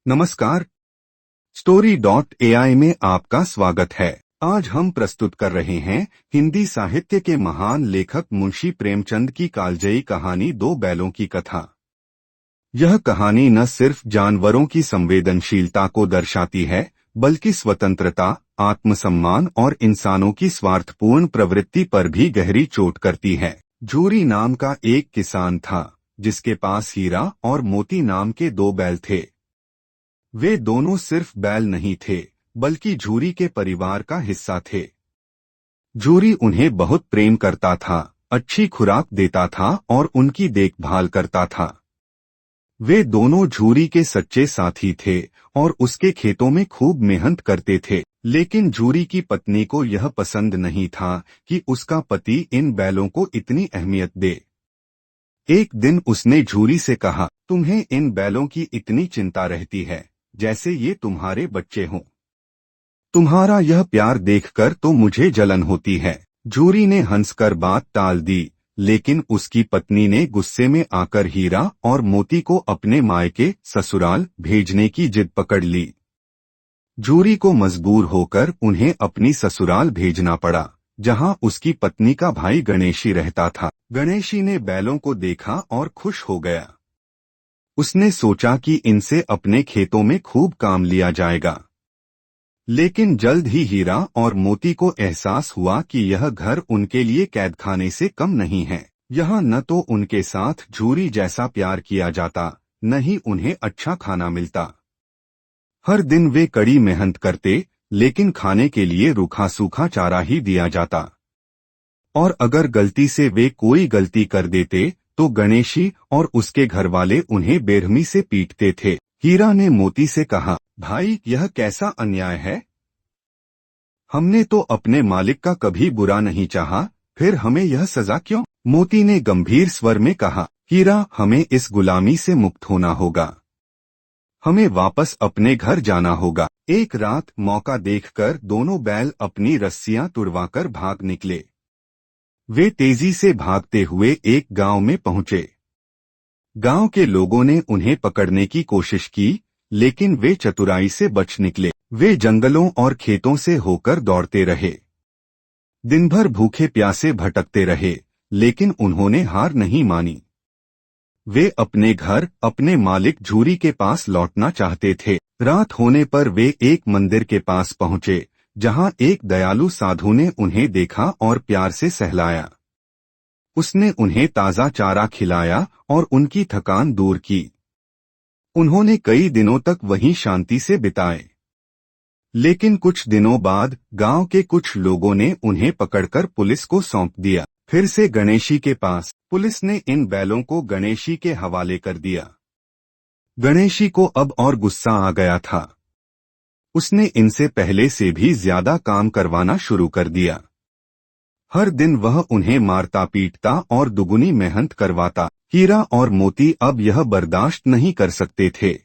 नमस्कार। Story.ai में आपका स्वागत है। आज हम प्रस्तुत कर रहे हैं हिंदी साहित्य के महान लेखक मुंशी प्रेमचंद की कालजयी कहानी दो बैलों की कथा। यह कहानी न सिर्फ जानवरों की संवेदनशीलता को दर्शाती है, बल्कि स्वतंत्रता, आत्मसम्मान और इंसानों की स्वार्थपूर्ण प्रवृत्ति पर भी गहरी चोट करती है। झूरी नाम का एक किसान था, जिसके पास हीरा और मोती नाम के दो बैल थे। वे दोनों सिर्फ बैल नहीं थे, बल्कि झूरी के परिवार का हिस्सा थे। झूरी उन्हें बहुत प्रेम करता था, अच्छी खुराक देता था और उनकी देखभाल करता था। वे दोनों झूरी के सच्चे साथी थे और उसके खेतों में खूब मेहनत करते थे। लेकिन झूरी की पत्नी को यह पसंद नहीं था कि उसका पति इन बैलों को इतनी अहमियत दे। एक दिन उसने झूरी से कहा, तुम्हें इन बैलों की इतनी चिंता रहती है जैसे ये तुम्हारे बच्चे हों। तुम्हारा यह प्यार देखकर तो मुझे जलन होती है। झूरी ने हंसकर बात टाल दी, लेकिन उसकी पत्नी ने गुस्से में आकर हीरा और मोती को अपने मायके ससुराल भेजने की जिद पकड़ ली। झूरी को मजबूर होकर उन्हें अपनी ससुराल भेजना पड़ा, जहां उसकी पत्नी का भाई गणेशी रहता था। गणेशी ने बैलों को देखा और खुश हो गया। उसने सोचा कि इनसे अपने खेतों में खूब काम लिया जाएगा। लेकिन जल्द ही हीरा और मोती को एहसास हुआ कि यह घर उनके लिए कैदखाने से कम नहीं है। यहाँ न तो उनके साथ झूरी जैसा प्यार किया जाता, न ही उन्हें अच्छा खाना मिलता। हर दिन वे कड़ी मेहनत करते, लेकिन खाने के लिए रूखा सूखा चारा ही दिया जाता। और अगर गलती से वे कोई गलती कर देते तो गणेशी और उसके घरवाले उन्हें बेरहमी से पीटते थे। हीरा ने मोती से कहा, भाई यह कैसा अन्याय है। हमने तो अपने मालिक का कभी बुरा नहीं चाहा, फिर हमें यह सजा क्यों। मोती ने गंभीर स्वर में कहा, हीरा हमें इस गुलामी से मुक्त होना होगा। हमें वापस अपने घर जाना होगा। एक रात मौका देखकर दोनों बैल अपनी रस्सियां तुड़वाकर भाग निकले। वे तेजी से भागते हुए एक गांव में पहुंचे। गांव के लोगों ने उन्हें पकड़ने की कोशिश की, लेकिन वे चतुराई से बच निकले। वे जंगलों और खेतों से होकर दौड़ते रहे। दिन भर भूखे प्यासे भटकते रहे, लेकिन उन्होंने हार नहीं मानी। वे अपने घर, अपने मालिक झूरी के पास लौटना चाहते थे। रात होने पर वे एक मंदिर के पास पहुंचे, जहां एक दयालु साधु ने उन्हें देखा और प्यार से सहलाया। उसने उन्हें ताजा चारा खिलाया और उनकी थकान दूर की। उन्होंने कई दिनों तक वहीं शांति से बिताए। लेकिन कुछ दिनों बाद गांव के कुछ लोगों ने उन्हें पकड़कर पुलिस को सौंप दिया। फिर से गणेशी के पास पुलिस ने इन बैलों को गणेशी के हवाले कर दिया। गणेशी को अब और गुस्सा आ गया था। उसने इनसे पहले से भी ज्यादा काम करवाना शुरू कर दिया। हर दिन वह उन्हें मारता पीटता और दुगुनी मेहनत करवाता। हीरा और मोती अब यह बर्दाश्त नहीं कर सकते थे।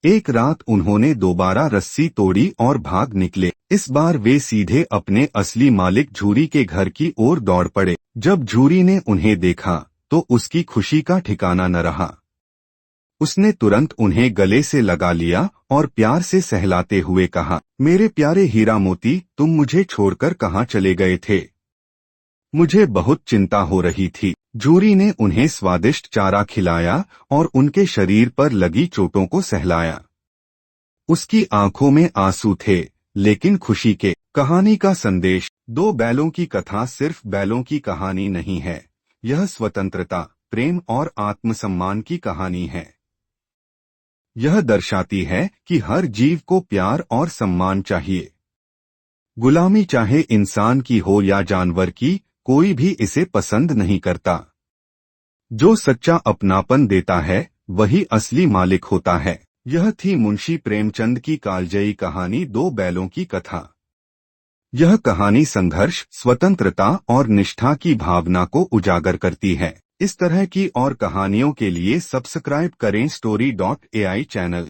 एक रात उन्होंने दोबारा रस्सी तोड़ी और भाग निकले। इस बार वे सीधे अपने असली मालिक झूरी के घर की ओर दौड़ पड़े। जब झूरी ने उन्हें देखा तो उसकी खुशी का ठिकाना न रहा। उसने तुरंत उन्हें गले से लगा लिया और प्यार से सहलाते हुए कहा, मेरे प्यारे हीरा मोती, तुम मुझे छोड़कर कहाँ चले गए थे। मुझे बहुत चिंता हो रही थी। झूरी ने उन्हें स्वादिष्ट चारा खिलाया और उनके शरीर पर लगी चोटों को सहलाया। उसकी आंखों में आंसू थे, लेकिन खुशी के। कहानी का संदेश। दो बैलों की कथा सिर्फ बैलों की कहानी नहीं है, यह स्वतंत्रता, प्रेम और आत्मसम्मान की कहानी है। यह दर्शाती है कि हर जीव को प्यार और सम्मान चाहिए। गुलामी चाहे इंसान की हो या जानवर की, कोई भी इसे पसंद नहीं करता। जो सच्चा अपनापन देता है वही असली मालिक होता है। यह थी मुंशी प्रेमचंद की कालजयी कहानी दो बैलों की कथा। यह कहानी संघर्ष, स्वतंत्रता और निष्ठा की भावना को उजागर करती है। इस तरह की और कहानियों के लिए सब्सक्राइब करें Story.ai चैनल।